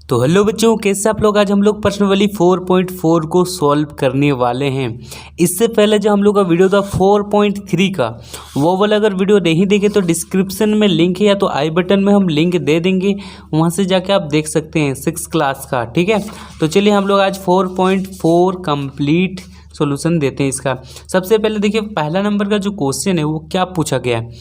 तो हेलो बच्चों, कैसे आप लोग। आज हम लोग प्रश्नावली 4.4 को सॉल्व करने वाले हैं। इससे पहले जो हम लोग का वीडियो था 4.3 का, वो वाला अगर वीडियो नहीं देखे तो डिस्क्रिप्शन में लिंक है या तो आई बटन में हम लिंक दे देंगे, वहाँ से जाके आप देख सकते हैं 6 क्लास का। ठीक है, तो चलिए हम लोग आज 4.4 कंप्लीट सॉल्यूशन देते हैं इसका। सबसे पहले देखिए, पहला नंबर का जो क्वेश्चन है वो क्या पूछा गया है,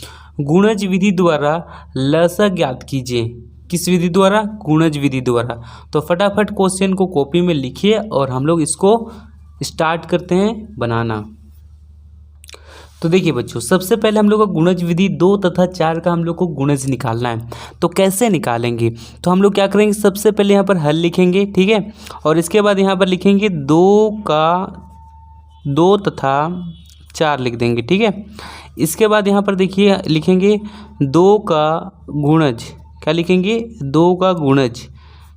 गुणज विधि द्वारा लसा ज्ञात कीजिए। किस विधि द्वारा? गुणज विधि द्वारा। तो फटाफट क्वेश्चन को कॉपी में लिखिए और हम लोग इसको स्टार्ट करते हैं बनाना। तो देखिए बच्चों, सबसे पहले हम लोग का गुणज विधि 2 तथा 4 का हम लोग को गुणज निकालना है। तो कैसे निकालेंगे? तो हम लोग क्या करेंगे, सबसे पहले यहाँ पर हल लिखेंगे, ठीक है, और इसके बाद यहाँ पर लिखेंगे 2 तथा 4 लिख देंगे, ठीक है। इसके बाद यहाँ पर देखिए लिखेंगे 2 का गुणज। क्या लिखेंगे? 2 का गुणज।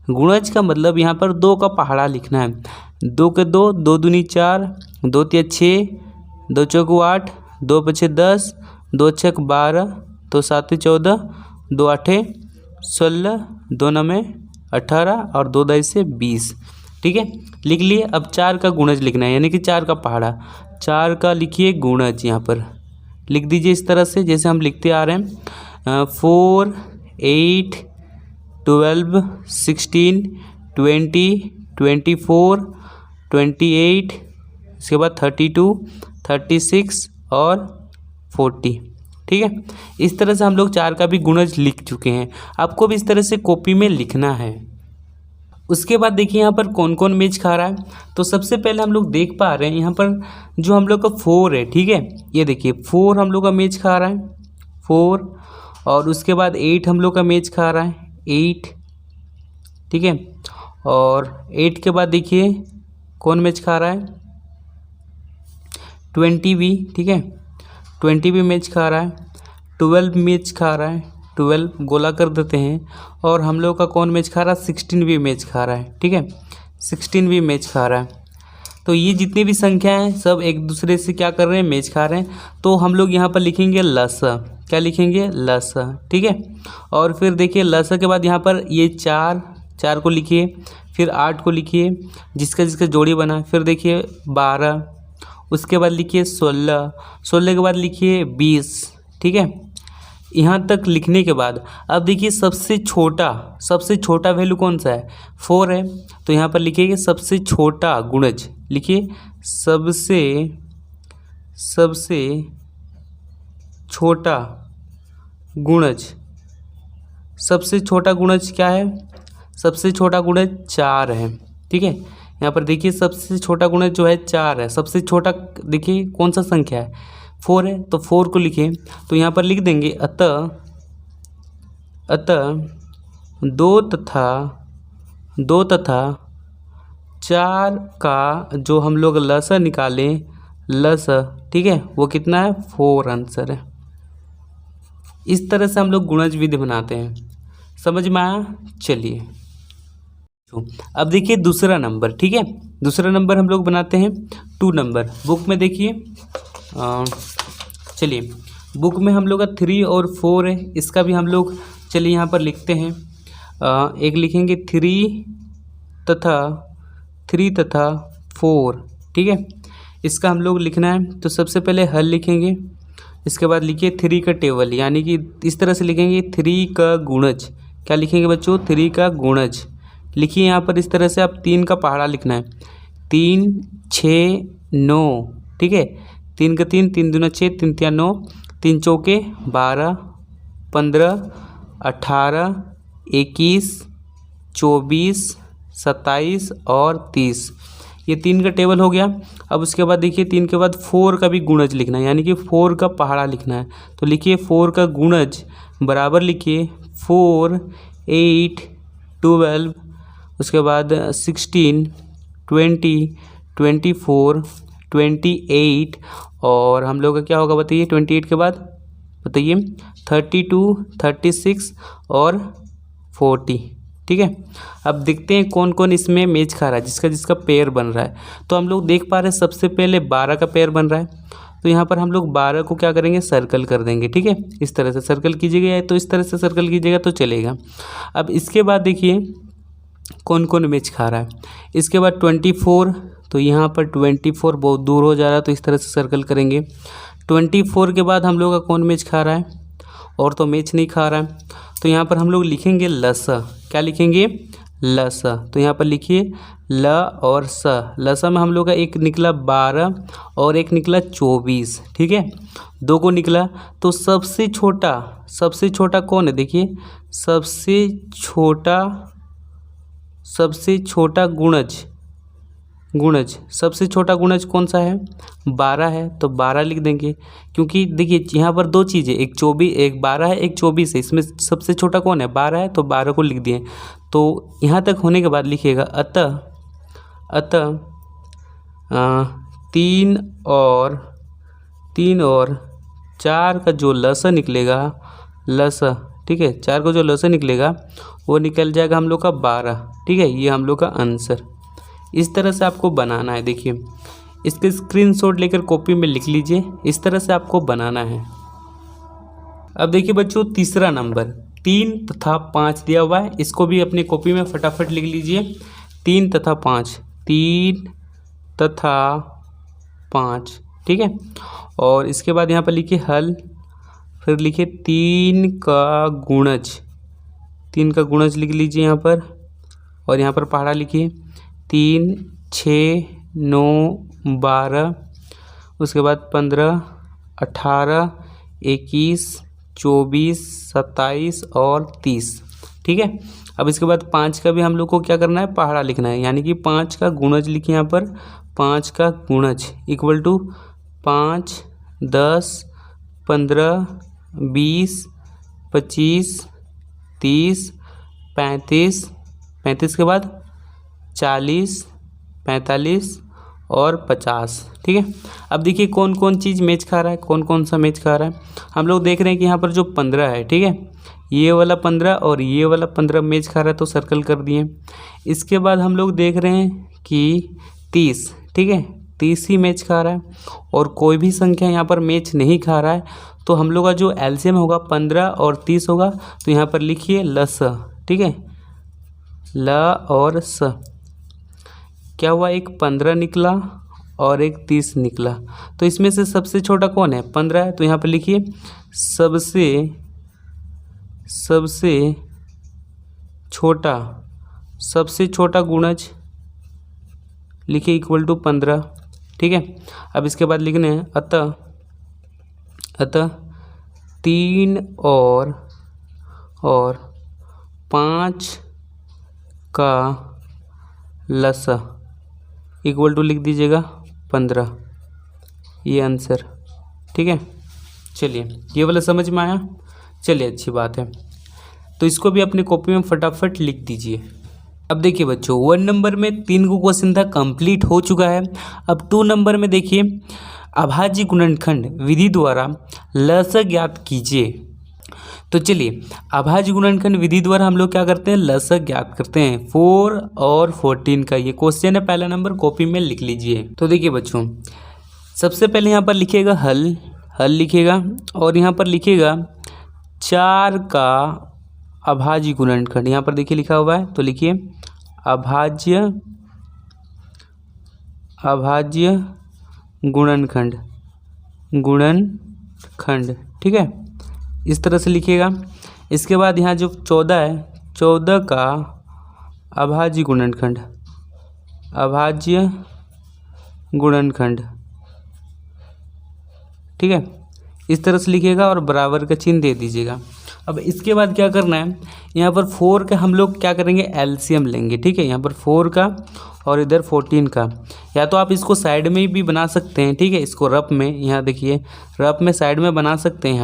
गुणज का मतलब यहाँ पर 2 का पहाड़ा लिखना है। 2 के 2, 2 दूनी 4, 2 तिया 6, 2 चौक 8, 2 पछे 10, 2 छक 12, 2 सात 14, 2 आठे 16, 2 नमे 18 और 2 दाई से 20। ठीक है, लिख लिए। अब 4 का गुणज लिखना है, यानी कि 4 का पहाड़ा। 4 का लिखिए गुणज, यहाँ पर लिख दीजिए इस तरह से जैसे हम लिखते आ रहे हैं। 4, 8, 12, 16, 20, 24, 28, इसके बाद 32, 36 और 40। ठीक है, इस तरह से हम लोग 4 का भी गुणज लिख चुके हैं। आपको भी इस तरह से कॉपी में लिखना है। उसके बाद देखिए यहाँ पर कौन कौन मैच खा रहा है। तो सबसे पहले हम लोग देख पा रहे हैं यहाँ पर जो हम लोग का 4 है, ठीक है, ये देखिए 4 हम लोग का मैच खा रहा है, 4। और उसके बाद 8 हम लोग का मैच खा रहा है, 8, ठीक है। और 8 के बाद देखिए कौन मैच खा रहा है, 20 भी, ठीक है, 20 भी मैच खा रहा है। 12 मैच खा रहा है, 12 गोला कर देते हैं। और हम लोग का कौन मैच खा रहा है, 16 भी मैच खा रहा है, ठीक है, 16 भी मैच खा रहा है। तो ये जितनी भी संख्या हैं सब एक दूसरे से क्या कर रहे हैं, मैच खा रहे हैं। तो हम लोग यहाँ पर लिखेंगे लसा। क्या लिखेंगे? लसा, ठीक है। और फिर देखिए लसा के बाद यहाँ पर ये 4 को लिखिए, फिर 8 को लिखिए जिसका जिसका जोड़ी बना, फिर देखिए 12, उसके बाद लिखिए 16 के बाद लिखिए 20, ठीक है। यहाँ तक लिखने के बाद अब देखिए सबसे छोटा वैल्यू कौन सा है, 4 है। तो यहाँ पर लिखिए सबसे छोटा गुणज, लिखिए सबसे छोटा गुणज। सबसे छोटा गुणज क्या है? सबसे छोटा गुणज 4 है, ठीक है। यहाँ पर देखिए सबसे छोटा गुणज जो है 4 है। सबसे छोटा देखिए कौन सा संख्या है, 4 है, तो 4 को लिखें। तो यहाँ पर लिख देंगे अतः 2 तथा 4 का जो हम लोग लसा निकालें, लसा, ठीक है, वो कितना है, 4 आंसर है। इस तरह से हम लोग गुणज विधि बनाते हैं। समझ में आया? चलिए अब देखिए दूसरा नंबर, ठीक है। दूसरा नंबर हम लोग बनाते हैं 2 नंबर। बुक में देखिए, चलिए बुक में हम लोग का 3 और 4 है। इसका भी हम लोग चलिए यहाँ पर लिखते हैं। एक लिखेंगे 3 तथा 4, ठीक है। इसका हम लोग लिखना है। तो सबसे पहले हल लिखेंगे, इसके बाद लिखिए 3 का टेबल, यानी कि इस तरह से लिखेंगे 3 का गुणज। क्या लिखेंगे बच्चों? 3 का गुणज। लिखिए यहाँ पर इस तरह से, आप 3 का पहाड़ा लिखना है। 3, 6, 9, ठीक है। 3 का 3, 3 दूना 6, 3 तिया 9, 3 चौके 12, 15, 18, 21, 24, 27 और 30। ये 3 का टेबल हो गया। अब उसके बाद देखिए 3 के बाद 4 का भी गुणज लिखना है, यानी कि 4 का पहाड़ा लिखना है। तो लिखिए 4 का गुणज बराबर लिखिए 4, 8, 12, उसके बाद 16, 20, 24, 28 और हम लोग का क्या होगा बताइए, 28 के बाद बताइए 32, 36 और 40, ठीक है। अब देखते हैं कौन कौन इसमें मैच खा रहा है, जिसका जिसका पेयर बन रहा है। तो हम लोग देख पा रहे हैं सबसे पहले 12 का पेयर बन रहा है। तो यहाँ पर हम लोग 12 को क्या करेंगे, सर्कल कर देंगे, ठीक है। इस तरह से सर्कल कीजिएगा, तो इस तरह से सर्कल कीजिएगा तो चलेगा। अब इसके बाद देखिए कौन कौन मैच खा रहा है। इसके बाद 24, तो यहाँ पर 24 बहुत दूर हो जा रहा है, तो इस तरह से सर्कल करेंगे। 24 के बाद हम लोग का कौन मैच खा रहा है, और तो मैच नहीं खा रहा है, तो यहाँ पर हम लोग लिखेंगे लसा। क्या लिखेंगे, लसा। तो यहाँ पर लिखिए ल और स। लसा में हम लोग का एक निकला 12 और एक निकला 24, ठीक है, 2 को निकला। तो सबसे छोटा कौन है, देखिए सबसे छोटा गुणज सबसे छोटा गुणज कौन सा है, 12 है, तो 12 लिख देंगे। क्योंकि देखिए यहाँ पर 2 चीज़ें, एक 24, एक 12 है, एक 24 है, इसमें सबसे छोटा कौन है, 12 है, तो 12 को लिख दिए। तो यहाँ तक होने के बाद लिखिएगा अतः 3 और 4 का जो लसा निकलेगा, लसा, ठीक है, 4 का जो लसा निकलेगा वो निकल जाएगा हम लोग का 12, ठीक है, ये हम लोग का आंसर। इस तरह से आपको बनाना है। देखिए इसके स्क्रीनशॉट लेकर कॉपी में लिख लीजिए, इस तरह से आपको बनाना है। अब देखिए बच्चों, तीसरा नंबर 3 तथा 5 दिया हुआ है, इसको भी अपनी कॉपी में फटाफट लिख लीजिए। 3 तथा 5, 3 तथा 5, ठीक है। और इसके बाद यहाँ पर लिखिए हल, फिर लिखिए 3 का गुणज लिख लीजिए यहाँ पर, और यहाँ पर पहाड़ा लिखिए 3, 6, 9, 12, उसके बाद 15, 18, 21, 24, 27 और 30, ठीक है। अब इसके बाद 5 का भी हम लोग को क्या करना है, पहाड़ा लिखना है, यानी कि 5 का गुणज लिखिए यहाँ पर। 5 का गुणज इक्वल टू 5, 10, 15, 20, 25, 30, 35, 35 के बाद 40, 45 और 50, ठीक है। अब देखिए कौन कौन चीज़ मैच खा रहा है, कौन कौन सा मैच खा रहा है। हम लोग देख रहे हैं कि यहाँ पर जो 15 है, ठीक है, ये वाला 15 और ये वाला 15 मैच खा रहा है, तो सर्कल कर दिए। इसके बाद हम लोग देख रहे हैं कि 30, ठीक है, 30 ही मैच खा रहा है, और कोई भी संख्या यहाँ पर मैच नहीं खा रहा है, तो हम लोग का जो एलसीएम होगा 15 और 30 होगा। तो यहाँ पर लिखिए लस, ठीक है, ल और स। क्या हुआ, एक 15 निकला और एक 30 निकला, तो इसमें से सबसे छोटा कौन है, 15 है, तो यहाँ पर लिखिए सबसे छोटा गुणज लिखिए इक्वल टू 15, ठीक है। अब इसके बाद लिखने हैं अतः 3 और 5 का लसा इक्वल टू लिख दीजिएगा 15, ये आंसर, ठीक है। चलिए ये वाला समझ में आया, चलिए अच्छी बात है। तो इसको भी अपनी कॉपी में फटाफट लिख दीजिए। अब देखिए बच्चों, 1 नंबर में 3 को क्वेश्चन था, कंप्लीट हो चुका है। अब 2 नंबर में देखिए, अभाज्य गुणनखंड विधि द्वारा लसा ज्ञात कीजिए। तो चलिए अभाज्य गुणनखंड विधि द्वारा हम लोग क्या करते हैं, लसा ज्ञात करते हैं 4 और 14 का। ये क्वेश्चन है, पहला नंबर कॉपी में लिख लीजिए। तो देखिए बच्चों, सबसे पहले यहाँ पर लिखिएगा हल लिखिएगा, और यहाँ पर लिखिएगा 4 का अभाज्य गुणनखंड, यहाँ पर देखिए लिखा हुआ है, तो लिखिए अभाज्य गुणनखंड, ठीक है, इस तरह से लिखिएगा। इसके बाद यहाँ जो 14 है, 14 का अभाज्य गुणनखंड, ठीक है, इस तरह से लिखिएगा और बराबर का चिन्ह दे दीजिएगा। अब इसके बाद क्या करना है, यहाँ पर 4 का हम लोग क्या करेंगे, एलसीएम लेंगे, ठीक है, यहाँ पर 4 का और इधर 14 का। या तो आप इसको साइड में भी बना सकते हैं, ठीक है, इसको रफ में, यहाँ देखिए रफ में साइड में बना सकते हैं।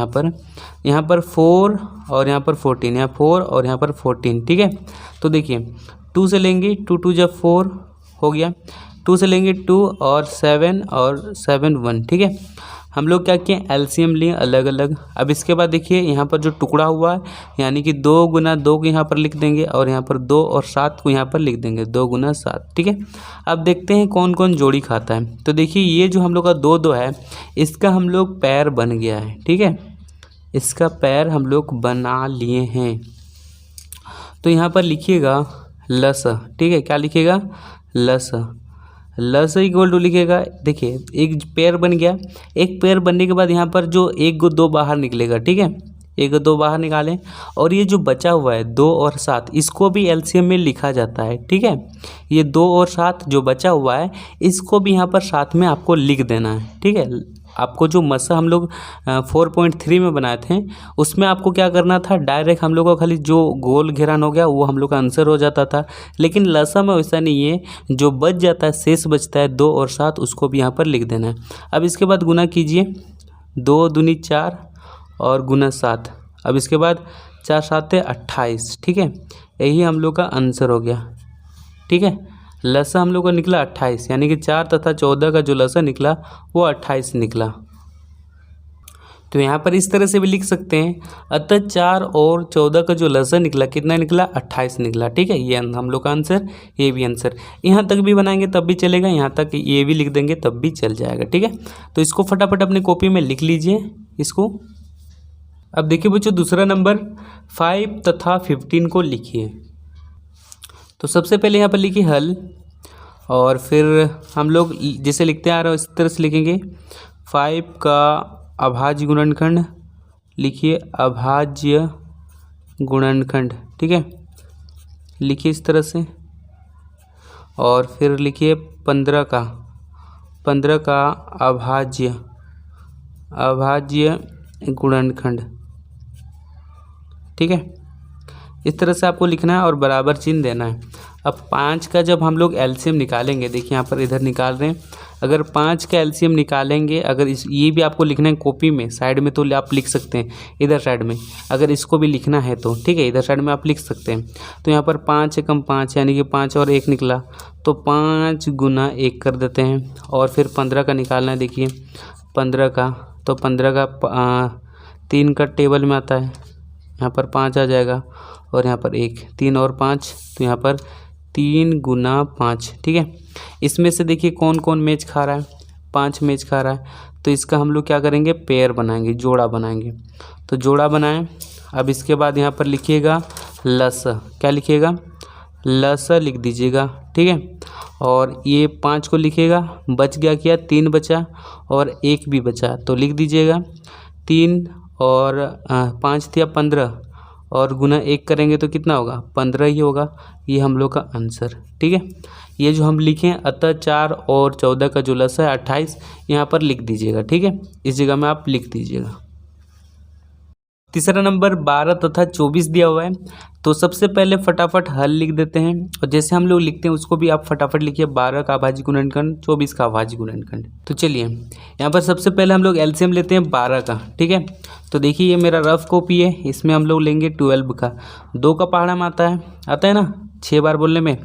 यहाँ पर 4 और यहाँ पर 14, यहाँ 4 और यहाँ पर 14, ठीक है। तो देखिए 2 से लेंगे, 2 2 जब 4 हो गया, 2 से लेंगे 2 और 7 और 7 1, ठीक है। हम लोग क्या किए, एलसीएम लिए अलग अलग। अब इसके बाद देखिए यहाँ पर जो टुकड़ा हुआ है, यानी कि 2 गुना 2 को यहाँ पर लिख देंगे, और यहाँ पर 2 और 7 को यहाँ पर लिख देंगे, 2 गुना 7, ठीक है। अब देखते हैं कौन कौन जोड़ी खाता है। तो देखिए ये जो हम लोग का 2 2 है, इसका हम लोग पैर बन गया है, ठीक है, इसका पैर हम लोग बना लिए हैं। तो यहाँ पर लिखिएगा लस, ठीक है, क्या लिखेगा, लस। लस इक्वल टू लिखेगा, देखिए एक पेयर बन गया, एक पेयर बनने के बाद यहाँ पर जो एक को दो बाहर निकलेगा, ठीक है, एक को दो बाहर निकालें, और ये जो बचा हुआ है 2 और 7 इसको भी एलसीएम में लिखा जाता है, ठीक है। ये 2 और 7 जो बचा हुआ है इसको भी यहाँ पर साथ में आपको लिख देना है, ठीक है। आपको जो मसा हम लोग 4.3 में बनाए थे उसमें आपको क्या करना था, डायरेक्ट हम लोग को खाली जो गोल घेरान हो गया वो हम लोग का आंसर हो जाता था, लेकिन लसा में वैसा नहीं है, जो बच जाता है शेष बचता है 2 और 7 उसको भी यहाँ पर लिख देना है। अब इसके बाद गुना कीजिए, 2 दूनी 4 और गुना 7, अब इसके बाद 4 7 28, ठीक है, यही हम लोग का आंसर हो गया, ठीक है। लसा हम लोग का निकला 28, यानी कि 4 तथा 14 का जो लसा निकला वो 28 निकला। तो यहाँ पर इस तरह से भी लिख सकते हैं, अतः 4 और 14 का जो लसा निकला कितना निकला, 28 निकला, ठीक है। ये हम लोग का आंसर, ये भी आंसर। यहाँ तक भी बनाएंगे तब भी चलेगा, यहाँ तक ये भी लिख देंगे तब भी चल जाएगा, ठीक है। तो इसको फटाफट अपनी कॉपी में लिख लीजिए इसको। अब देखिए बच्चों, दूसरा नंबर 5 तथा 15 को लिखिए। तो सबसे पहले यहाँ पर लिखिए हल, और फिर हम लोग जैसे लिखते आ रहे हो इस तरह से लिखेंगे। 5 का अभाज्य गुणनखंड लिखिए, अभाज्य गुणनखंड, ठीक है, लिखिए इस तरह से। और फिर लिखिए 15 का अभाज्य गुणनखंड, ठीक है। इस तरह से आपको लिखना है और बराबर चिन्ह देना है। अब 5 का जब हम लोग एलसीएम निकालेंगे, देखिए यहाँ पर इधर निकाल रहे हैं, अगर 5 का एलसीएम निकालेंगे, अगर ये भी आपको लिखना है कॉपी में साइड में, तो आप लिख सकते हैं इधर साइड में, अगर इसको भी लिखना है तो, ठीक है, इधर साइड में आप लिख सकते हैं। तो यहाँ पर 5 एकम 5 यानी कि 5 और 1 निकला, तो 5 गुना 1 कर देते हैं, और फिर 15 का निकालना है। देखिए 15 का, तो 15 का 3 का टेबल में आता है, यहाँ पर 5 आ जाएगा, और यहाँ पर 1, 3 और 5, तो यहाँ पर 3 गुना 5, ठीक है। इसमें से देखिए कौन कौन मैच खा रहा है, 5 मैच खा रहा है, तो इसका हम लोग क्या करेंगे, पेयर बनाएंगे, जोड़ा बनाएंगे। तो जोड़ा बनाएं। अब इसके बाद यहाँ पर लिखिएगा लस, क्या लिखिएगा, लस लिख दीजिएगा, ठीक है। और ये 5 को लिखिएगा, बच गया क्या, 3 बचा और 1 भी बचा, तो लिख दीजिएगा 3 और 5 दिया 15, और गुना 1 करेंगे तो कितना होगा, 15 ही होगा। ये हम लोग का आंसर, ठीक है। ये जो हम लिखें, अतः 4 और 14 का जो लसा है 28 यहाँ पर लिख दीजिएगा, ठीक है, इस जगह में आप लिख दीजिएगा। तीसरा नंबर 12 तथा 24 दिया हुआ है, तो सबसे पहले फटाफट हल लिख देते हैं, और जैसे हम लोग लिखते हैं उसको भी आप फटाफट लिखिए। 12 का अभाज्य गुणनखंड, 24 का अभाज्य गुणनखंड। तो चलिए यहाँ पर सबसे पहले हम लोग एलसीएम लेते हैं 12 का, ठीक है। तो देखिए ये मेरा रफ कॉपी है, इसमें हम लोग लेंगे 12 का। 2 का पहाड़ा में आता है ना 6 बार बोलने में,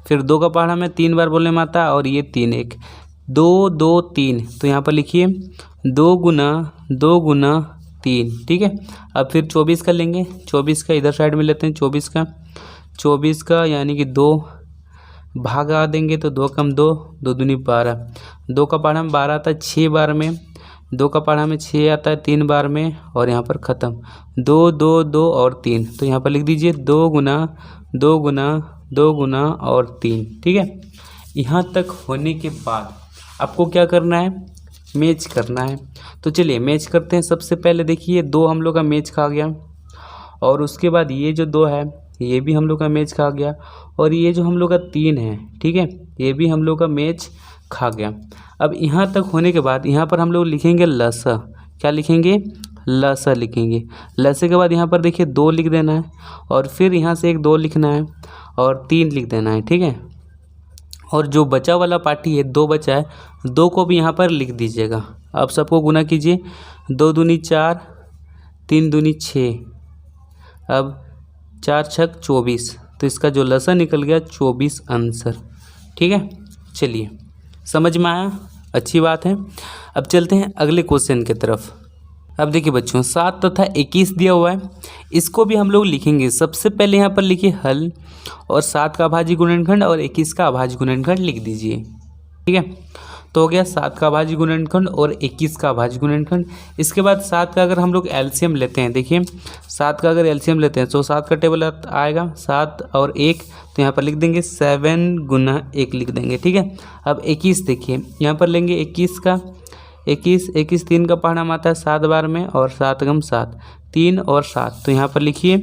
फिर 2 का पहाड़ा में 3 बार बोलने में आता है, और ये 3 1 2 2 3, तो यहाँ पर लिखिए 2 गुना 3, ठीक है। अब फिर 24 का लेंगे, 24 का इधर साइड में लेते हैं, 24 का यानी कि 2 भागा देंगे, तो 2 कम 2, 2 दूनी 12, 2 का पहाड़ा में 12 आता है 6 बार में, 2 का पहाड़ा में 6 आता है 3 बार में, और यहाँ पर ख़त्म 2 2 2 और 3, तो यहाँ पर लिख दीजिए 2 गुना और 3, ठीक है। यहाँ तक होने के बाद आपको क्या करना है, मैच करना है। तो चलिए मैच करते हैं। सबसे पहले देखिए 2 हम लोग का मैच खा गया, और उसके बाद ये जो 2 है ये भी हम लोग का मैच खा गया, और ये जो हम लोग का 3 है, ठीक है, ये भी हम लोग का मैच खा गया। अब यहाँ तक होने के बाद यहाँ पर हम लोग लिखेंगे लसा, क्या लिखेंगे, लसा लिखेंगे। लसे के बाद यहाँ पर देखिए 2 लिख देना है, और फिर यहाँ से एक 2 लिखना है, और 3 लिख देना है, ठीक है। और जो बचा वाला पार्टी है 2 बचा है, 2 को भी यहाँ पर लिख दीजिएगा। अब सबको गुना कीजिए, 2 दूनी 4, 3 दूनी 6, अब 4 छक 24, तो इसका जो लसा निकल गया 24 आंसर, ठीक है। चलिए समझ में आया, अच्छी बात है। अब चलते हैं अगले क्वेश्चन की तरफ। अब देखिए बच्चों 7 तथा 21 दिया हुआ है, इसको भी हम लोग लिखेंगे। सबसे पहले यहाँ पर लिखिए हल, और 7 का अभाज्य गुणनखंड और 21 का अभाज्य गुणनखंड लिख दीजिए, ठीक है। तो हो गया 7 का अभाज्य गुणनखंड और 21 का अभाज्य गुणनखंड। इसके बाद 7 का अगर हम लोग एलसीएम लेते हैं, देखिए 7 का अगर एलसीएम लेते हैं तो 7 का टेबल आएगा 7 और 1, तो यहाँ पर लिख देंगे 7 गुना 1 लिख देंगे, ठीक है। अब 21 देखिए, यहाँ पर लेंगे 21 का 21 3 का पहाड़ा आता है 7 बार में, और 7 गम 7, 3 और 7, तो यहाँ पर लिखिए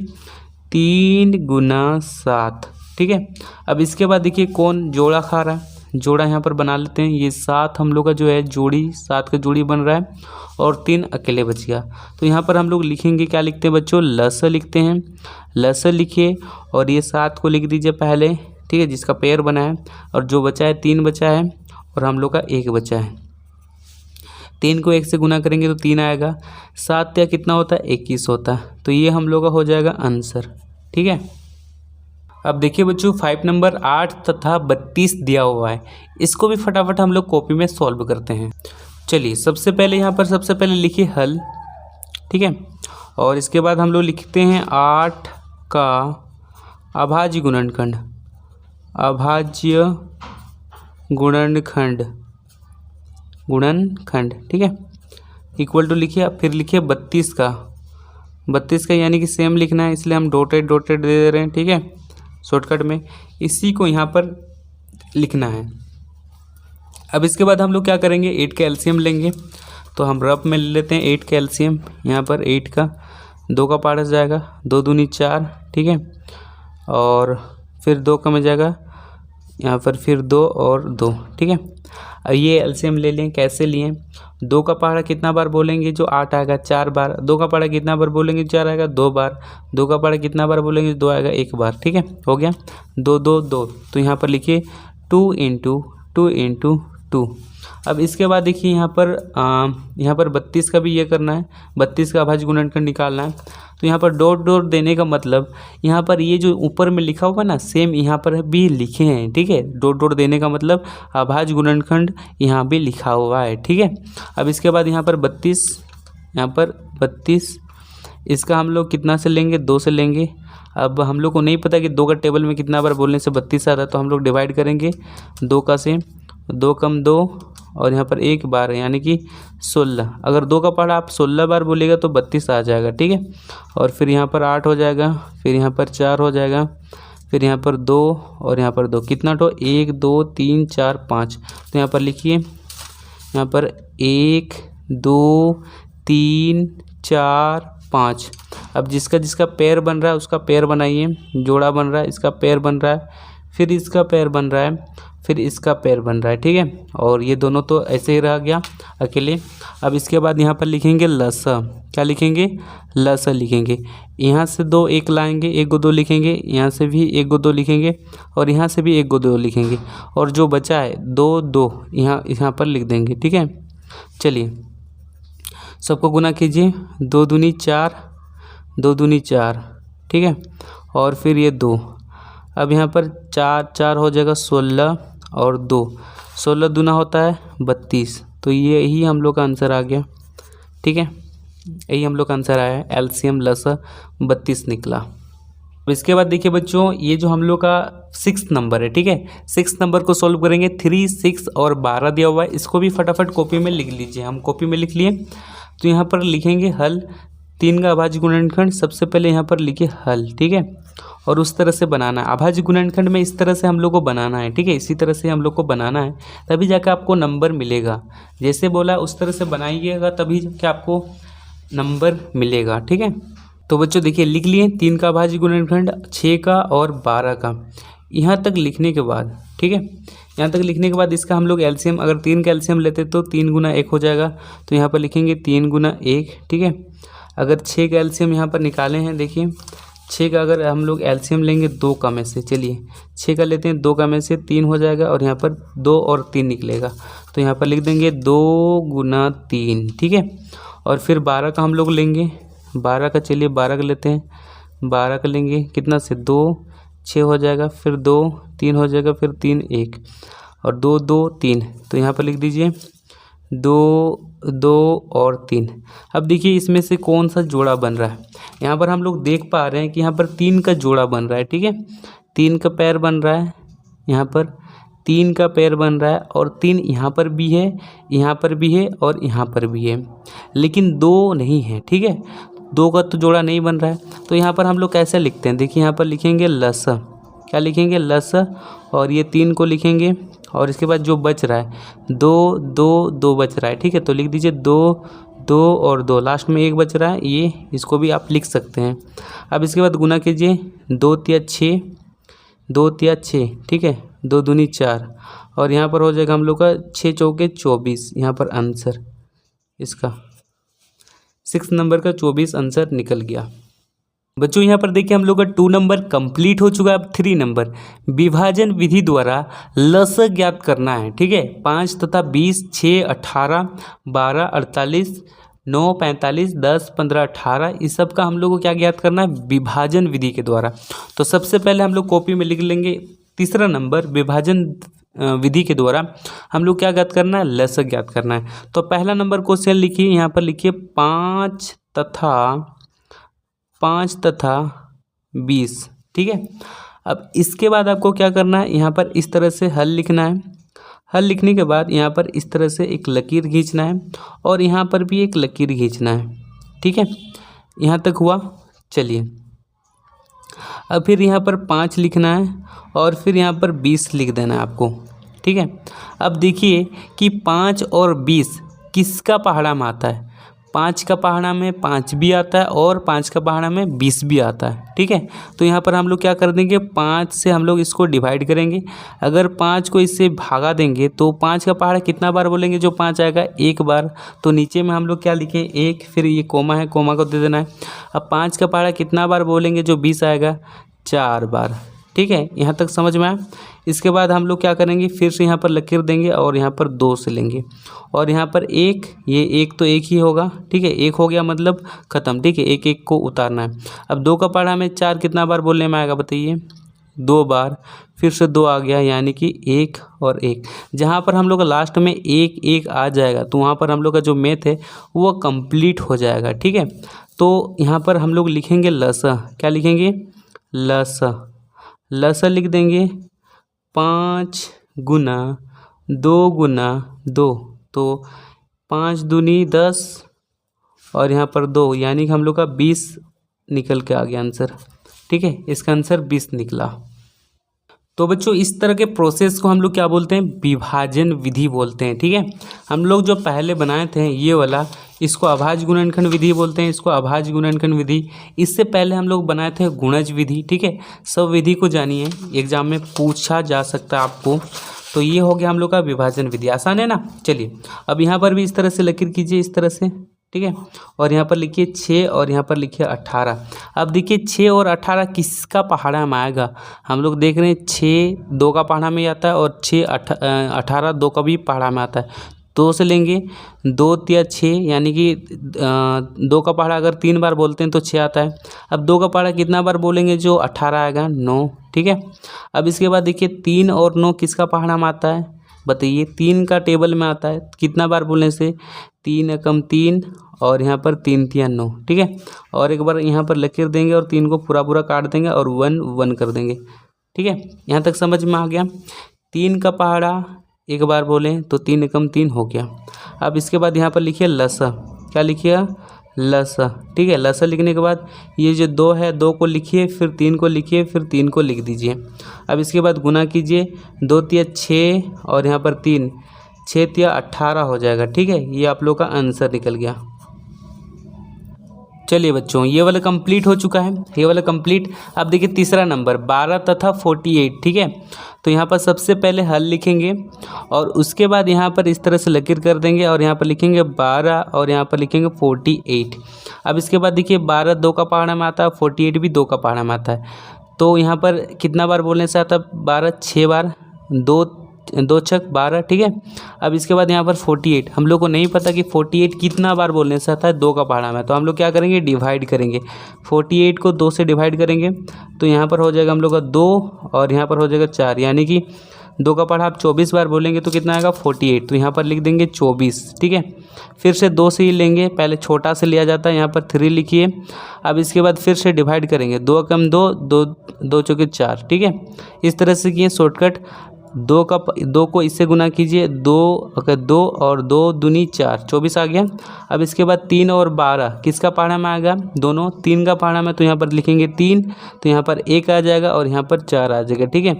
3 गुना 7, ठीक है। अब इसके बाद देखिए कौन जोड़ा खा रहा है, जोड़ा यहाँ पर बना लेते हैं। ये 7 हम लोग का जो है जोड़ी, 7 का जोड़ी बन रहा है और 3 अकेले बच गया। तो यहाँ पर हम लोग लिखेंगे, क्या लिखते हैं बच्चों, लस लिखते हैं। लस लिखिए और ये 7 को लिख दीजिए पहले, ठीक है, जिसका पेयर बना है, और जो बचा है 3 बचा है और हम लोग का 1 बचा है। 3 को 1 से गुना करेंगे तो 3 आएगा, 7 या कितना होता है 21 होता है। तो ये हम लोग का हो जाएगा आंसर, ठीक है। अब देखिए बच्चों 5 नंबर 8 तथा 32 दिया हुआ है, इसको भी फटाफट हम लोग कॉपी में सॉल्व करते हैं। चलिए सबसे पहले यहाँ पर सबसे पहले लिखिए हल, ठीक है, और इसके बाद हम लोग लिखते हैं 8 का अभाज्य गुणनखंड, अभाज्य गुणनखंड, गुणनखंड, ठीक है, इक्वल टू लिखिए। फिर लिखिए 32 का यानी कि सेम लिखना है, इसलिए हम डॉटेड दे दे रहे हैं, ठीक है, शॉर्टकट में इसी को यहाँ पर लिखना है। अब इसके बाद हम लोग क्या करेंगे, 8 का एलसीएम लेंगे, तो हम रफ में ले लेते हैं 8 का एलसीएम। यहाँ पर 8 का 2 का पार्ट जाएगा, 2 दूनी 4, ठीक है, और फिर 2 का में जाएगा यहाँ पर, फिर 2 और 2, ठीक है। अब ये एलसीएम ले लें, कैसे लिए, 2 का पहाड़ा कितना बार बोलेंगे, जो 8 आएगा 4 बार, 2 का पहाड़ा कितना बार बोलेंगे, 4 आएगा 2 बार, 2 का पहाड़ा कितना बार बोलेंगे, 2 आएगा 1 बार, ठीक है, हो गया 2 2 2। तो यहाँ पर लिखिए 2 × 2। अब इसके बाद देखिए यहाँ पर 32 का भी ये करना है, 32 का अभाज्य गुणनखंड निकालना है। तो यहाँ पर डॉट देने का मतलब, यहाँ पर ये जो ऊपर में लिखा हुआ ना सेम यहाँ पर भी लिखे हैं, ठीक है, डॉट देने का मतलब अभाज्य गुणनखंड यहाँ भी लिखा हुआ है, ठीक है। अब इसके बाद यहाँ पर 32 इसका हम लोग कितना से लेंगे, 2 से लेंगे। अब हम लोग को नहीं पता कि 2 का टेबल में कितना बार बोलने से 32 आता है, तो हम लोग डिवाइड करेंगे 2 का से, 2 कम 2 और यहाँ पर 1 बार यानी कि 16। अगर 2 का पहाड़ा आप 16 बार बोलेगा तो 32 आ जाएगा, ठीक है। और फिर यहाँ पर 8 हो जाएगा, फिर यहाँ पर 4 हो जाएगा, फिर यहाँ पर 2 और यहाँ पर 2, कितना टो 1 2 3 4 5। तो यहाँ पर लिखिए, यहाँ पर 1 2 3 4 5। अब जिसका पैर बन रहा है उसका पैर बनाइए, जोड़ा बन रहा है, इसका पैर बन रहा है, फिर इसका पैर बन रहा है, फिर इसका पैर बन रहा है, ठीक है। और ये दोनों तो ऐसे ही रह गया अकेले। अब इसके बाद यहाँ पर लिखेंगे लस, क्या लिखेंगे, लस लिखेंगे। यहाँ से 2 1 लाएंगे, 1 को 2 लिखेंगे, यहाँ से भी 1 को 2 लिखेंगे, और यहाँ से भी 1 को 2 लिखेंगे, और जो बचा है 2 2 यहाँ पर लिख देंगे, ठीक है। चलिए सबको गुना कीजिए, 2 दूनी 4, 2 दूनी 4, ठीक है, और फिर ये 2। अब यहाँ पर 4 4 हो जाएगा 16 और 2, 16 दूना होता है 32। तो यही हम लोग का आंसर आ गया, ठीक है, यही हम लोग का आंसर आया है, एलसीएम लस 32 निकला। अब इसके बाद देखिए बच्चों, ये जो हम लोग का 6 नंबर है, ठीक है, 6 नंबर को सॉल्व करेंगे। 3 6 और 12 दिया हुआ है, इसको भी फटाफट कॉपी में लिख लीजिए। हम कॉपी में लिख लिए, तो यहाँ पर लिखेंगे हल, 3 का अभाज्य गुणनखंड, सबसे पहले यहाँ पर लिखिए हल, ठीक है, और उस तरह से बनाना है। अभाज्य गुणनखंड में इस तरह से हम लोग को बनाना है, ठीक है, इसी तरह से हम लोग को बनाना है, तभी जाकर आपको नंबर मिलेगा। जैसे बोला उस तरह से बनाइएगा, तभी जाके आपको नंबर मिलेगा, ठीक है। तो बच्चों देखिए लिख लिए 3 का अभाज्य गुणनखंड, 6 का और 12 का। यहाँ तक लिखने के बाद, ठीक है, यहाँ तक लिखने के बाद इसका हम लोग एलसीएम, अगर 3 का एलसीएम लेते तो 3 गुना 1 हो जाएगा, तो यहाँ पर लिखेंगे 3 गुना 1, ठीक है। अगर 6 का एलसीएम यहाँ पर निकाले हैं, देखिए 6 का अगर हम लोग एलसीएम लेंगे 2 का में से, चलिए 6 का लेते हैं, 2 का में से 3 हो जाएगा, और यहाँ पर 2 और 3 निकलेगा, तो यहाँ पर लिख देंगे 2 गुना 3, ठीक है। और फिर 12 का हम लोग लेंगे, 12 का, चलिए 12 का लेते हैं, 12 का लेंगे, कितना से 2 6 हो जाएगा, फिर 2 3 हो जाएगा, फिर 3 1 और 2 2 3। तो यहाँ पर लिख दीजिए 2 2 और 3। अब देखिए इसमें से कौन सा जोड़ा बन रहा है। यहाँ पर हम लोग देख पा रहे हैं कि यहाँ पर 3 का जोड़ा बन रहा है, ठीक है, 3 का पैर बन रहा है, यहाँ पर 3 का पेयर बन रहा है और 3 यहाँ पर भी है, यहाँ पर भी है और यहाँ पर भी है, लेकिन 2 नहीं है। ठीक है, 2 का तो जोड़ा नहीं बन रहा है। तो यहाँ पर हम लोग कैसे लिखते हैं, देखिए यहाँ पर लिखेंगे लस, क्या लिखेंगे लस, और ये 3 को लिखेंगे और इसके बाद जो बच रहा है 2 2 2 बच रहा है। ठीक है, तो लिख दीजिए 2 2 और 2, लास्ट में 1 बच रहा है, ये इसको भी आप लिख सकते हैं। अब इसके बाद गुना कीजिए, 2 तिया 6, 2 तिया 6, ठीक है, 2 दूनी 4, और यहाँ पर हो जाएगा हम लोग का 6 चौके 24, यहाँ पर आंसर इसका 6 नंबर का 24 आंसर निकल गया। बच्चों यहाँ पर देखिए हम लोग का 2 नंबर कंप्लीट हो चुका है। अब 3 नंबर विभाजन विधि द्वारा लस ज्ञात करना है। ठीक है, 5 तथा 20, 6, 18, 12, 48, 9, 45, 10, 15, 18, इस सब का हम लोग को क्या ज्ञात करना है, विभाजन विधि के द्वारा। तो सबसे पहले हम लोग कॉपी में लिख लेंगे तीसरा नंबर, विभाजन विधि के द्वारा हम लोग क्या ज्ञात करना है, लस ज्ञात करना है। तो पहला नंबर क्वेश्चन लिखिए, यहाँ पर लिखिए 5 तथा 20। ठीक है, अब इसके बाद आपको क्या करना है, यहाँ पर इस तरह से हल लिखना है। हल लिखने के बाद यहाँ पर इस तरह से एक लकीर खींचना है और यहाँ पर भी एक लकीर खींचना है। ठीक है, यहाँ तक हुआ। चलिए अब फिर यहाँ पर 5 लिखना है और फिर यहाँ पर 20 लिख देना है आपको। ठीक है, अब देखिए कि 5 और 20 किसका पहाड़ा में आता है, 5 का पहाड़ा में 5 भी आता है और 5 का पहाड़ा में 20 भी आता है। ठीक है, तो यहाँ पर हम लोग क्या कर देंगे, 5 से हम लोग इसको डिवाइड करेंगे। अगर 5 को इससे भागा देंगे तो 5 का पहाड़ा कितना बार बोलेंगे, जो 5 आएगा 1 बार। तो नीचे में हम लोग क्या लिखें, 1, फिर ये कोमा है, कोमा को दे देना है। अब 5 का पहाड़ा कितना बार बोलेंगे, जो 20 आएगा 4 बार। ठीक है, यहाँ तक समझ में आया। इसके बाद हम लोग क्या करेंगे, फिर से यहाँ पर लकीर देंगे और यहाँ पर 2 से लेंगे और यहाँ पर 1, ये 1 तो 1 ही होगा। ठीक है, 1 हो गया मतलब ख़त्म। ठीक है, 1 1 को उतारना है। अब 2 का पहाड़ा में 4 कितना बार बोलने में आएगा बताइए, 2 बार, फिर से 2 आ गया, यानी कि 1 और 1। जहाँ पर हम लोग का लास्ट में 1 1 आ जाएगा तो वहाँ पर हम लोग का जो मैथ है वो कंप्लीट हो जाएगा। ठीक है, तो यहाँ पर हम लोग लिखेंगे लसा, क्या लिखेंगे, लसा। लसा लिख देंगे 5 गुना 2 गुना 2, तो 5 दूनी 10 और यहाँ पर 2, यानी कि हम लोग का 20 निकल के आ गया आंसर। ठीक है, इसका आंसर 20 निकला। तो बच्चों इस तरह के प्रोसेस को हम लोग क्या बोलते हैं, विभाजन विधि बोलते हैं। ठीक है, हम लोग जो पहले बनाए थे ये वाला, इसको अभाज्य गुणनखंड विधि बोलते हैं, इसको अभाज्य गुणनखंड विधि। इससे पहले हम लोग बनाए थे गुणज विधि। ठीक है, सब विधि को जानिए, एग्जाम में पूछा जा सकता है आपको। तो ये हो गया हम लोग का विभाजन विधि, आसान है ना। चलिए अब यहाँ पर भी इस तरह से लकीर कीजिए, इस तरह से। ठीक है, और यहाँ पर लिखिए 6 और यहाँ पर लिखिए 18। अब देखिए 6 और 18 किसका पहाड़ा में आएगा, हम लोग देख रहे हैं 6 2 का पहाड़ा में आता है और 6 18 2 का भी पहाड़ा में आता है। 2 से लेंगे, 2 तिया 6, यानी कि 2 का पहाड़ा अगर 3 बार बोलते हैं तो 6 आता है। अब 2 का पहाड़ा कितना बार बोलेंगे, जो 18 आएगा, 9। ठीक है, अब इसके बाद देखिए 3 और 9 किसका पहाड़ा में आता है बताइए, 3 का टेबल में आता है। कितना बार बोलने से, 3 एकम 3 और यहाँ पर 3 तिया 9। ठीक है, और एक बार यहाँ पर लकीर देंगे और 3 को पूरा काट देंगे और 1 1 कर देंगे। ठीक है, यहाँ तक समझ में आ गया। 3 का पहाड़ा एक बार बोलें तो 3 एकम 3 हो गया। अब इसके बाद यहाँ पर लिखिए लसा, क्या लिखिए, लसा। ठीक है, लसा लिखने के बाद ये जो 2 है, 2 को लिखिए, फिर 3 को लिखिए, फिर 3 को लिख दीजिए। अब इसके बाद गुना कीजिए, 2 तिया 6 और यहाँ पर 3, 6 तिया 18 हो जाएगा। ठीक है, ये आप लोग का आंसर निकल गया। चलिए बच्चों ये वाला कंप्लीट हो चुका है, ये वाला कंप्लीट। अब देखिए तीसरा नंबर 12 तथा 48। ठीक है, तो यहाँ पर सबसे पहले हल लिखेंगे और उसके बाद यहाँ पर इस तरह से लकीर कर देंगे और यहाँ पर लिखेंगे 12 और यहाँ पर लिखेंगे 48। अब इसके बाद देखिए 12 2 का पहाड़ा में आता है, 48 भी 2 का पहाड़ा में आता है। तो यहाँ पर कितना बार बोलने से आता है, 12 6 बार, 2 छक 12। ठीक है, अब इसके बाद यहाँ पर 48, हम लोग को नहीं पता कि 48 कितना बार बोलने से आता है, 2 का पहाड़ा में। तो हम लोग क्या करेंगे, डिवाइड करेंगे, 48 को 2 से डिवाइड करेंगे तो यहाँ पर हो जाएगा हम लोग का 2 और यहाँ पर हो जाएगा 4, यानी कि 2 का पहाड़ा आप 24 बार बोलेंगे तो कितना आएगा 48। तो यहाँ पर लिख देंगे 24। ठीक है, फिर से 2 से ही लेंगे, पहले छोटा से लिया जाता है, यहाँ पर 3 लिखिए। अब इसके बाद फिर से डिवाइड करेंगे, 2 कम 2 2 2 चौके 4। ठीक है, इस तरह से किए शॉर्टकट। दो को इससे गुना कीजिए, दो और 2 दूनी 4, 24 आ गया। अब इसके बाद 3 और 12 किसका पहाड़ा में आएगा, दोनों 3 का पहाड़ा में, तो यहाँ पर लिखेंगे 3, तो यहाँ पर 1 आ जाएगा और यहाँ पर 4 आ जाएगा। ठीक है,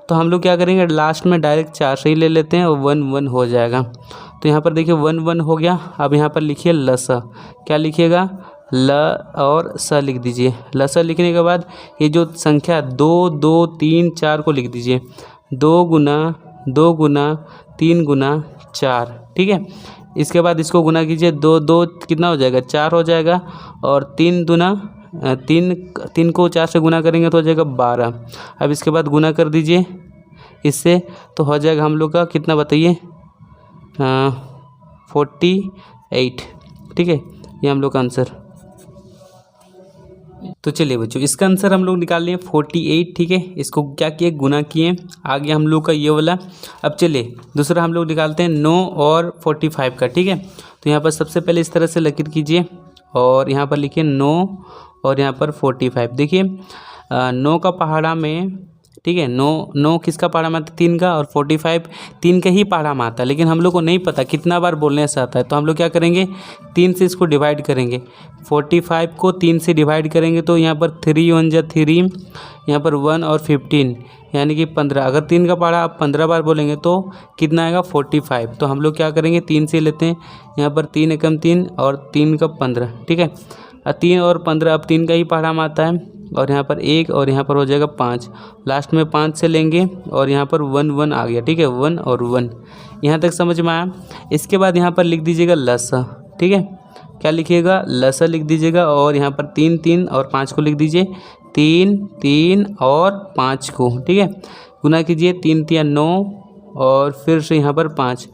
तो हम लोग क्या करेंगे, लास्ट में डायरेक्ट 4 से ही ले लेते हैं और 1 1 हो जाएगा। तो यहाँ पर देखिए 1 1 हो गया। अब यहाँ पर लिखिए लसा, क्या लिखिएगा, ल और स लिख दीजिए। लसा लिखने के बाद ये जो संख्या 2 2 3 4 को लिख दीजिए, 2 गुना 3 गुना 4। ठीक है, इसके बाद इसको गुना कीजिए, 2 2 कितना हो जाएगा, 4 हो जाएगा, और 3 को 4 से गुना करेंगे तो हो जाएगा 12। अब इसके बाद गुना कर दीजिए इससे, तो हो जाएगा हम लोग का कितना बताइए, 48। ठीक है, ये हम लोग का आंसर। तो चलिए बच्चों, इसका आंसर हम लोग निकाल लिए 48। ठीक है, इसको क्या किए, गुना किए, आ गया हम लोग का ये वाला। अब चलिए दूसरा हम लोग निकालते हैं 9 और 45 का। ठीक है, तो यहाँ पर सबसे पहले इस तरह से लकीर कीजिए और यहाँ पर लिखिए 9 और यहाँ पर 45। देखिए 9 का पहाड़ा में, ठीक है, 9 किसका पहाड़ा में आता है, 3 का, और 45 3 का ही पहाड़ा में आता है, लेकिन हम लोग को नहीं पता कितना बार बोलने से आता है। तो हम लोग क्या करेंगे, 3 से इसको डिवाइड करेंगे। 45 को 3 से डिवाइड करेंगे तो यहाँ पर 3 1 जा 3, यहाँ पर 1 और 15 यानी कि 15। अगर 3 का पहाड़ा आप 15 बार बोलेंगे तो कितना आएगा, 45। तो हम लोग क्या करेंगे, 3 से लेते हैं, यहाँ पर 3 एकम 3 और 3 का 15। ठीक है, 3 और 15 अब 3 का ही पहाड़ा में आता है, और यहाँ पर 1 और यहाँ पर हो जाएगा 5, लास्ट में 5 से लेंगे और यहाँ पर 1 1 आ गया। ठीक है, 1 और 1, यहाँ तक समझ में आया। इसके बाद यहाँ पर लिख दीजिएगा लसा। ठीक है, क्या लिखिएगा, लसा लिख दीजिएगा, और यहाँ पर 3 3 और 5 को लिख दीजिए, 3 3 और 5 को। ठीक है, गुना कीजिए, 3 3 9 और फिर से यहाँ पर 5,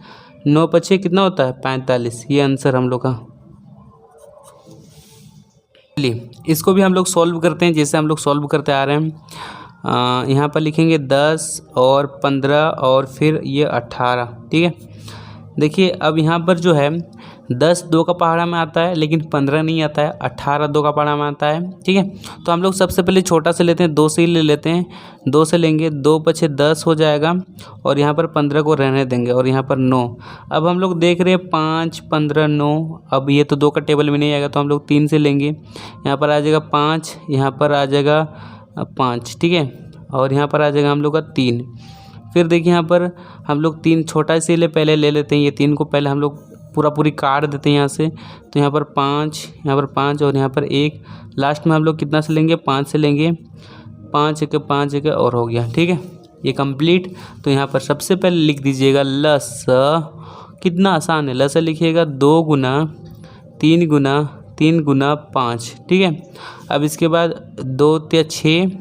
9 5 कितना होता है, 45। ये आंसर हम लोग का। चलिए इसको भी हम लोग सॉल्व करते हैं, जैसे हम लोग सॉल्व करते आ रहे हैं। यहाँ पर लिखेंगे 10 और 15 और फिर ये 18। ठीक है, देखिए अब यहाँ पर जो है 10 2 का पहाड़ा में आता है, लेकिन 15 नहीं आता है, 18 2 का पहाड़ा में आता है। ठीक है, तो हम लोग सबसे पहले छोटा से लेते हैं, 2 से ही ले लेते हैं। 2 से लेंगे, 2 5 10 हो जाएगा, और यहाँ पर 15 को रहने देंगे, और यहाँ पर 9। अब हम लोग देख रहे हैं 5 15 9, अब ये तो 2 का टेबल में नहीं आएगा, तो हम लोग 3 से लेंगे, यहाँ पर आ जाएगा 5, यहाँ पर आ जाएगा 5। ठीक है, और यहाँ पर आ जाएगा हम लोग का 3। फिर देखिए यहाँ पर हम लोग 3 छोटा से पहले ले लेते हैं, ये 3 को पहले हम लोग पूरी काट देते हैं यहाँ से, तो यहाँ पर 5, यहाँ पर 5 और यहाँ पर 1, लास्ट में हम लोग कितना से लेंगे, 5 से लेंगे, 5 1 और हो गया। ठीक है, ये कंप्लीट। तो यहाँ पर सबसे पहले लिख दीजिएगा लस, कितना आसान है, लस लिखिएगा 2 गुना 3 गुना 3 गुना 5। ठीक है, अब इसके बाद 2 3 6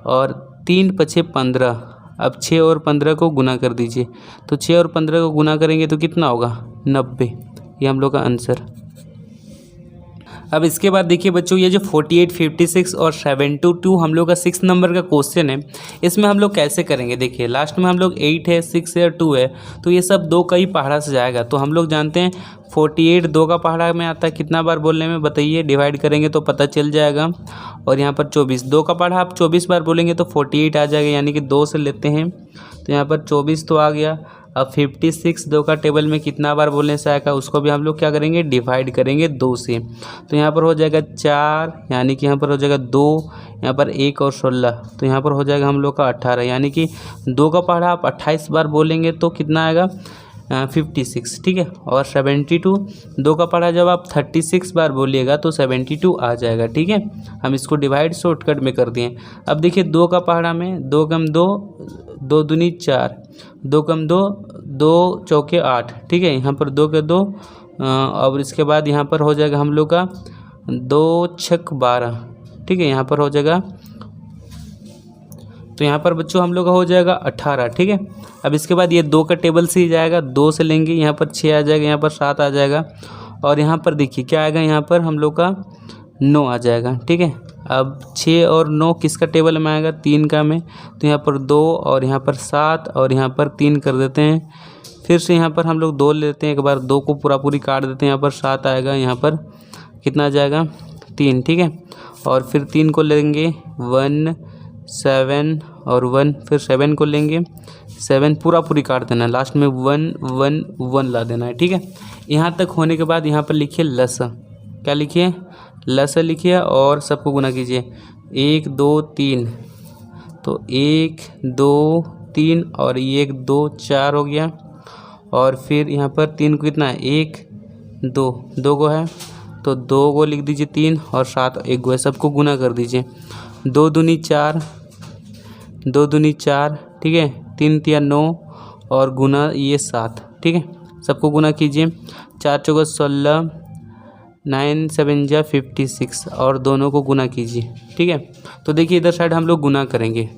और 3 5 15। अब 6 और 15 को गुना कर दीजिए, तो 6 और 15 को गुना करेंगे तो कितना होगा, 90। ये हम लोग का आंसर। अब इसके बाद देखिए बच्चों, ये जो 48 56 और 72 हम लोग का 6 नंबर का क्वेश्चन है, इसमें हम लोग कैसे करेंगे। देखिए लास्ट में हम लोग 8 है 6 है 2 है, तो ये सब 2 का ही पहाड़ा से जाएगा। तो हम लोग जानते हैं 48 2 का पहाड़ा में आता है, कितना बार बोलने में बताइए, डिवाइड करेंगे तो पता चल जाएगा। और यहाँ पर 24 2 का पहाड़ा आप 24 बार बोलेंगे तो 48 आ जाएगा, यानी कि 2 से लेते हैं, तो यहाँ पर 24 तो आ गया। अब 56 2 का टेबल में कितना बार बोलने से आएगा, उसको भी हम लोग क्या करेंगे, डिवाइड करेंगे 2 से, तो यहाँ पर हो जाएगा 4, यानी कि यहाँ पर हो जाएगा 2, यहाँ पर 1 और 16, तो यहाँ पर हो जाएगा हम लोग का 18, यानी कि 2 का पहाड़ा आप 28 बार बोलेंगे तो कितना आएगा, 56। ठीक है, और 72 2 का पहाड़ा जब आप 36 बार बोलिएगा तो 72 आ जाएगा। ठीक है, हम इसको डिवाइड शॉर्टकट में कर दिए। अब देखिए 2 का पहाड़ा में 2 कम 2 2 दूनी 4, 2 कम 2 2 चौके 8। ठीक है, यहाँ पर 2 के 2, और इसके बाद यहाँ पर हो जाएगा हम लोग का 2 6 12। ठीक है, यहाँ पर हो जाएगा, तो यहाँ पर बच्चों हम लोग का हो जाएगा 18। ठीक है, अब इसके बाद ये 2 का टेबल से ही जाएगा, 2 से लेंगे, यहाँ पर 6 आ जाएगा, यहाँ पर 7 आ जाएगा, और यहाँ पर देखिए क्या आएगा, यहाँ पर हम लोग का 9 आ जाएगा। ठीक है, अब 6 और 9 किसका टेबल में आएगा, 3 का में, तो यहाँ पर 2 और यहाँ पर 7 और यहाँ पर 3 कर देते हैं। फिर से यहाँ पर हम लोग 2 लेते हैं, एक बार 2 को पूरी काट देते हैं, यहाँ पर 7 आएगा, यहाँ पर कितना आ जाएगा, 3। ठीक है, और फिर 3 को लेंगे, 1 7 और 1, फिर 7 को लेंगे, 7 पूरी काट देना है, लास्ट में 1 1 1 ला देना है। ठीक है, यहाँ तक होने के बाद यहाँ पर लिखिए लसा, क्या लिखिए, लसा लिखिए और सबको गुना कीजिए। 1 2 3, तो 1 2 3 और ये 1 2 4 हो गया। और फिर यहाँ पर 3 को कितना है, 1 2 2 को है तो 2 को लिख दीजिए 3 और 7 1 को है, सबको गुना कर दीजिए। 2 दूनी 4, 2 दूनी 4, ठीक है, 3 तिया 9 और गुना ये 7, ठीक है, सबको गुना कीजिए। 4 चौका 16, 9 7 जा 56 और दोनों को गुना कीजिए। ठीक है, तो देखिए इधर साइड हम लोग गुना करेंगे,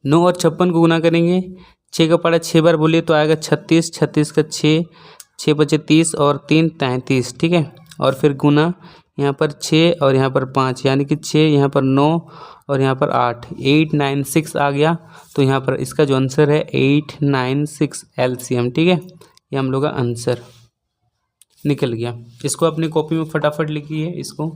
9 और 56 को गुना करेंगे। 6 का पड़ा 6 बार बोलिए तो आएगा 36, 36 का 6, 6 बचे 30 और 3 33, ठीक है, और फिर गुना यहाँ पर 6 और यहाँ पर 5, यानी कि 6 यहाँ पर 9 और यहाँ पर 8, 8 9 6 आ गया। तो यहाँ पर इसका जो आंसर है 8 9 6 LCM, ठीक है, ये हम लोग का आंसर निकल गया। इसको अपनी कॉपी में फटाफट लिखिए इसको।